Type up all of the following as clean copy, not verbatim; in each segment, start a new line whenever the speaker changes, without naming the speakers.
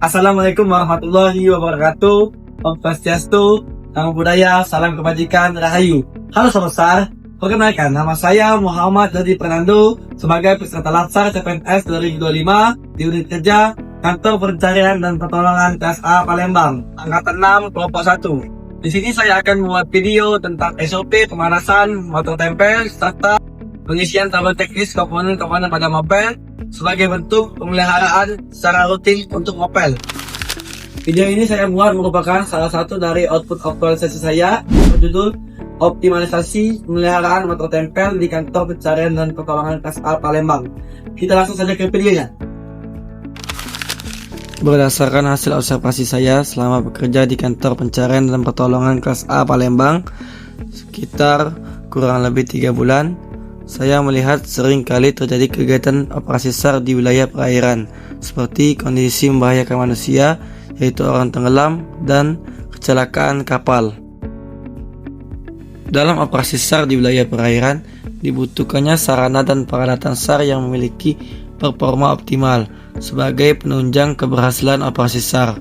Assalamualaikum warahmatullahi wabarakatuh. Om Swastiastu, Namo Buddhaya, salam kebajikan, Rahayu. Halo Sobat Besar, perkenalkan nama saya Muhammad Dodi Fernando sebagai peserta Latsar CPNS 2025 di unit kerja Kantor Pencarian dan Pertolongan kelas A Palembang, Angkatan 6, Kelompok 1. Di sini saya akan membuat video tentang SOP pemanasan motor tempel serta pengisian tabel teknis komponen-komponen pada moped sebagai bentuk pemeliharaan secara rutin untuk moped. Video ini saya buat merupakan salah satu dari output aktualisasi saya berjudul Optimalisasi Pemeliharaan Motor Tempel di Kantor Pencarian dan Pertolongan kelas A Palembang. Kita langsung saja ke videonya.
Berdasarkan hasil observasi saya selama bekerja di Kantor Pencarian dan Pertolongan kelas A Palembang sekitar kurang lebih 3 bulan, saya melihat sering kali terjadi kegiatan operasi SAR di wilayah perairan, seperti kondisi membahayakan manusia, yaitu orang tenggelam dan kecelakaan kapal. Dalam operasi SAR di wilayah perairan, dibutuhkannya sarana dan peralatan SAR yang memiliki performa optimal sebagai penunjang keberhasilan operasi SAR.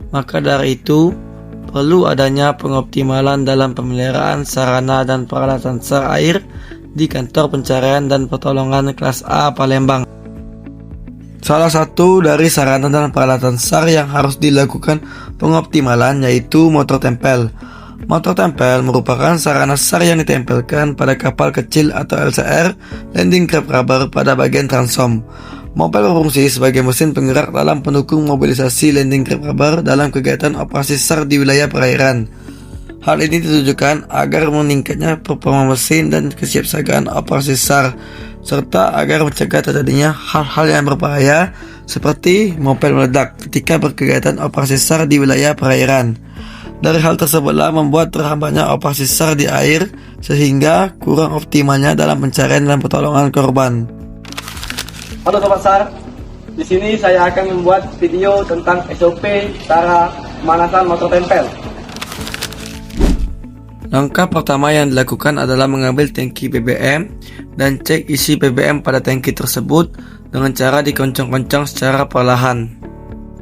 Maka dari itu, perlu adanya pengoptimalan dalam pemeliharaan sarana dan peralatan SAR air di Kantor Pencarian dan Pertolongan kelas A Palembang. Salah satu dari sarana dan peralatan SAR yang harus dilakukan pengoptimalan yaitu motor tempel. Motor tempel merupakan sarana SAR yang ditempelkan pada kapal kecil atau LCR landing crab rubber pada bagian transom. Mopel berfungsi sebagai mesin penggerak dalam pendukung mobilisasi landing crab rubber dalam kegiatan operasi SAR di wilayah perairan. Hal ini ditujukan agar meningkatnya performa mesin dan kesiapsiagaan operasi SAR, serta agar mencegah terjadinya hal-hal yang berbahaya seperti mopel meledak ketika berkegiatan operasi SAR di wilayah perairan. Dari hal tersebutlah membuat terhambatnya operasi SAR di air sehingga kurang optimalnya dalam pencarian dan pertolongan korban.
Halo Sobat SAR, di sini saya akan membuat video tentang SOP cara pemanasan motor tempel.
Langkah pertama yang dilakukan adalah mengambil tangki BBM dan cek isi BBM pada tangki tersebut dengan cara dikoncong-koncong secara perlahan.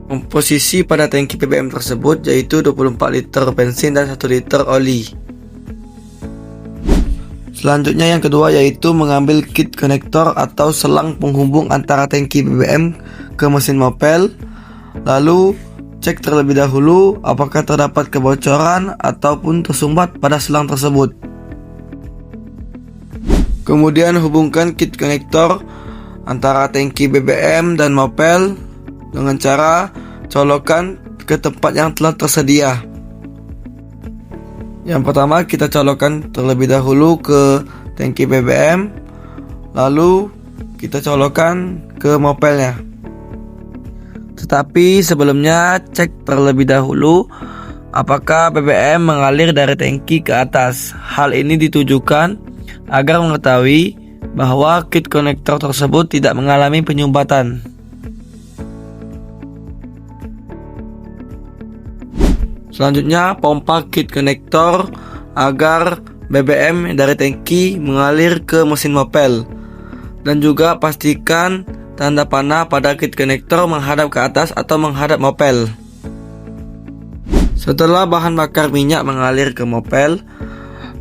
Komposisi pada tangki BBM tersebut yaitu 24 liter bensin dan 1 liter oli. Selanjutnya yang kedua yaitu mengambil kit konektor atau selang penghubung antara tangki BBM ke mesin mopel. Lalu cek terlebih dahulu apakah terdapat kebocoran ataupun tersumbat pada selang tersebut. Kemudian hubungkan kit konektor antara tangki BBM dan mopel dengan cara colokan ke tempat yang telah tersedia. Yang pertama kita colokan terlebih dahulu ke tangki BBM, lalu kita colokan ke mopelnya. Tetapi sebelumnya cek terlebih dahulu apakah BBM mengalir dari tangki ke atas. Hal ini ditujukan agar mengetahui bahwa kit konektor tersebut tidak mengalami penyumbatan. Selanjutnya pompa kit konektor agar BBM dari tangki mengalir ke mesin mopel. Dan juga pastikan tanda panah pada kit konektor menghadap ke atas atau menghadap mopel. Setelah bahan bakar minyak mengalir ke mopel,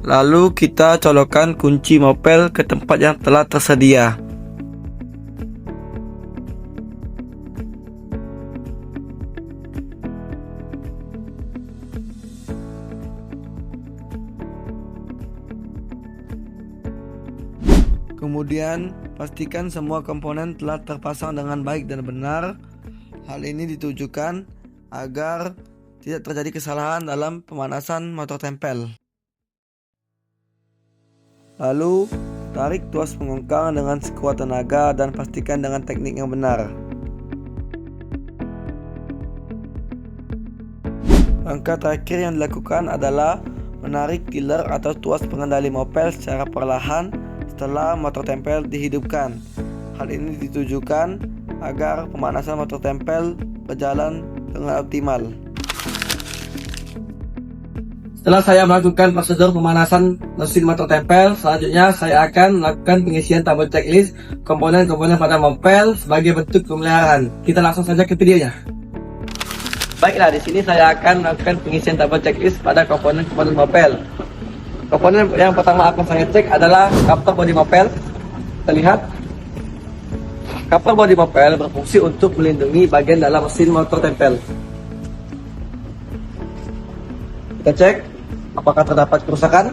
lalu kita colokkan kunci mopel ke tempat yang telah tersedia. Kemudian pastikan semua komponen telah terpasang dengan baik dan benar. Hal ini ditujukan agar tidak terjadi kesalahan dalam pemanasan motor tempel. Lalu tarik tuas pengongkang dengan sekuat tenaga dan pastikan dengan teknik yang benar. Langkah terakhir yang dilakukan adalah menarik tiller atau tuas pengendali mopel secara perlahan setelah motor tempel dihidupkan. Hal ini ditujukan agar pemanasan motor tempel berjalan dengan optimal.
Setelah saya melakukan prosedur pemanasan mesin motor tempel, selanjutnya saya akan melakukan pengisian tabel checklist komponen-komponen pada mopel sebagai bentuk pemeliharaan. Kita langsung saja ke videonya. Baiklah, di sini saya akan melakukan pengisian tabel checklist pada komponen-komponen mopel. Komponen yang pertama akan saya cek adalah coupler bodi mopel. Kita lihat. Coupler bodi mopel berfungsi untuk melindungi bagian dalam mesin motor tempel. Kita cek apakah terdapat kerusakan.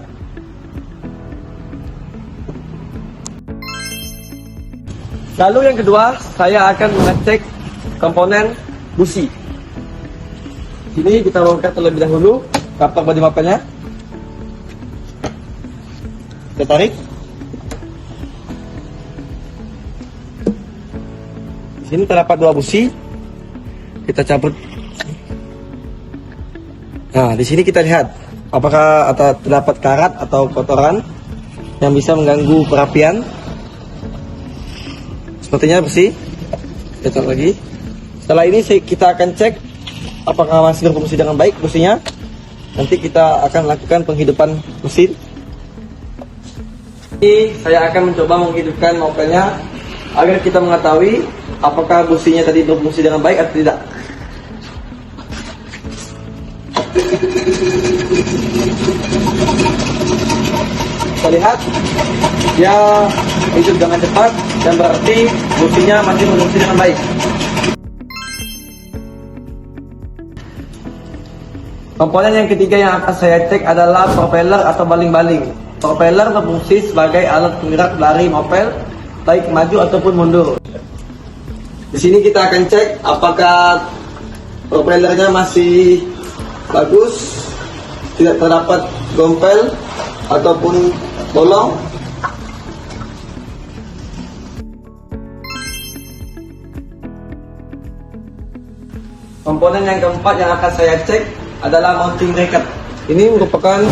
Lalu yang kedua, saya akan mengecek komponen busi. Ini kita bongkar terlebih dahulu coupler bodi mopelnya. Kita tarik. Di sini terdapat 2 busi. Kita cabut. Nah, di sini kita lihat apakah terdapat karat atau kotoran yang bisa mengganggu perapian. Sepertinya bersih. Kita cek lagi. Setelah ini kita akan cek apakah masih berfungsi dengan baik businya. Nanti kita akan lakukan penghidupan mesin. Ini saya akan mencoba menghidupkan mopelnya agar kita mengetahui apakah businya tadi berfungsi dengan baik atau tidak. Kita lihat dia hidup dengan cepat dan berarti businya masih berfungsi dengan baik. Komponen yang ketiga yang akan saya cek adalah propeller atau baling-baling. Propeller berfungsi sebagai alat penggerak lari mopel baik maju ataupun mundur. Di sini kita akan cek apakah propellernya masih bagus, tidak terdapat gompel ataupun bolong. Komponen yang keempat yang akan saya cek adalah mounting bracket. Ini merupakan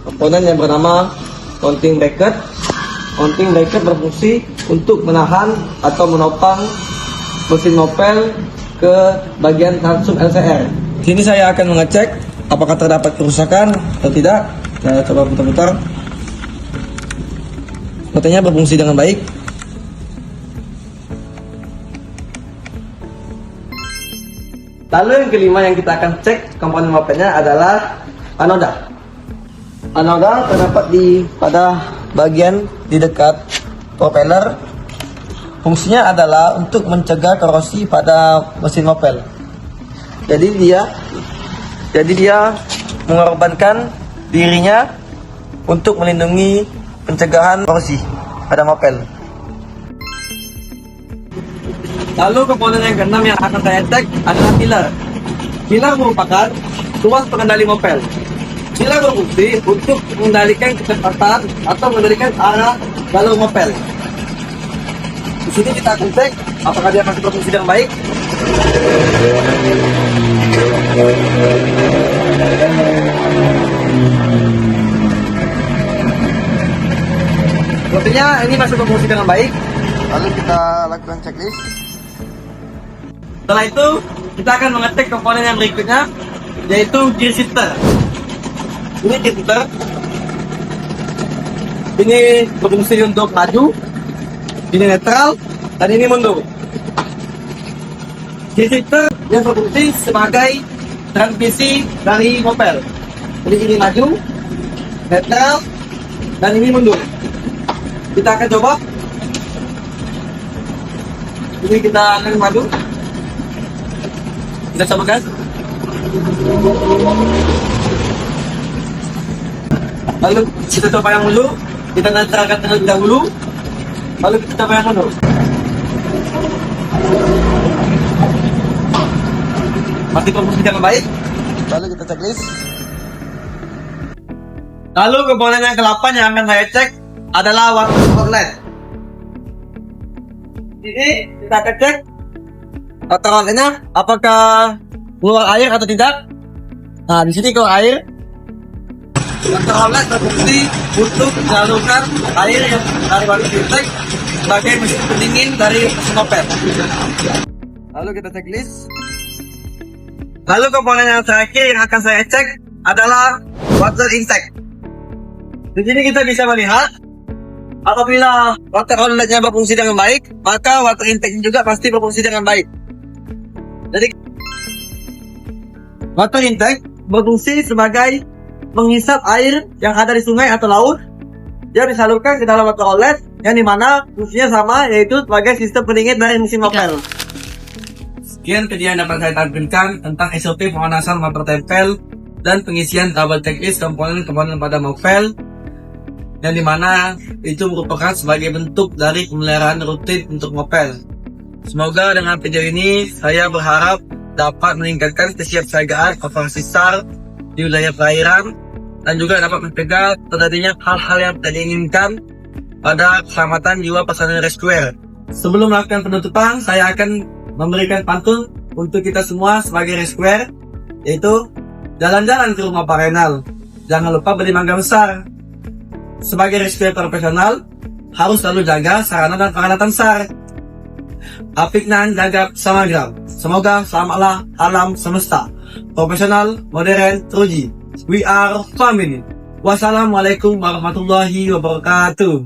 komponen yang bernama mounting bracket. Mounting bracket berfungsi untuk menahan atau menopang mesin mopel ke bagian transom LCR. Di sini saya akan mengecek apakah terdapat kerusakan atau tidak. Saya coba putar-putar. Sepertinya berfungsi dengan baik. Lalu yang kelima yang kita akan cek komponen mopelnya adalah anoda. Anoda terdapat pada bagian di dekat propeller. Fungsinya adalah untuk mencegah korosi pada mesin mopel. Jadi dia mengorbankan dirinya untuk melindungi pencegahan korosi pada mopel. Lalu komponen yang keenam yang akan saya cek adalah pilar. Pilar merupakan tuas pengendali mopel. Pilar berfungsi untuk mengendalikan kecepatan atau mengendalikan arah jalur mopel. Di sini kita akan cek apakah dia masih berfungsi dengan baik. Sepertinya ini masih berfungsi dengan baik. Lalu kita lakukan checklist. Setelah itu, kita akan mengecek komponen yang berikutnya, yaitu gear shifter. Ini gear shifter. Ini berfungsi untuk maju, ini netral, dan ini mundur. Gear shifter yang berfungsi sebagai transmisi dari mopel. Jadi ini maju, netral, dan ini mundur. Kita akan coba. Ini kita akan maju. Kita coba kan? Lalu kita coba yang dulu, kita netralkan terlebih dahulu. Lalu kita coba yang mundur. Masih berfungsi dengan baik. Lalu kita checklist. Lalu komponen yang ke-8 yang akan saya cek adalah water outlet. Ini kita akan cek water outletnya apakah keluar air atau tidak. Nah, di sini keluar air. Water outlet berfungsi untuk menyalurkan air yang dari water filter sebagai mesin pendingin dari mesin moped. Lalu kita checklist. Lalu komponen yang terakhir yang akan saya cek adalah water intake. Di sini kita bisa melihat apabila water outletnya berfungsi dengan baik, maka water intake juga pasti berfungsi dengan baik. Jadi Water intake berfungsi sebagai menghisap air yang ada di sungai atau laut. Dia disalurkan ke dalam water outlet yang dimana fungsinya sama, yaitu sebagai sistem pendingin dari mesin mopel. Sekian video yang dapat saya tampilkan tentang SOP pemanasan motor tempel dan pengisian double checklist komponen-komponen pada mopel, yang dimana itu merupakan sebagai bentuk dari pemeliharaan rutin untuk mopel. Semoga dengan video ini saya berharap dapat meningkatkan kesiapsiagaan operasi SAR di wilayah perairan dan juga dapat mencegah terjadinya hal-hal yang tidak diinginkan pada keselamatan jiwa personil rescuer. Sebelum melakukan penutupan, saya akan memberikan pantun untuk kita semua sebagai rescuer, yaitu jalan-jalan ke rumah Pak Renal, jangan lupa beli mangga besar. Sebagai rescuer profesional, harus selalu jaga sarana dan peralatan SAR. Apik nan jaga samagram. Semoga selamatlah alam semesta. Profesional, modern, teruji. We are family. Wassalamualaikum warahmatullahi wabarakatuh.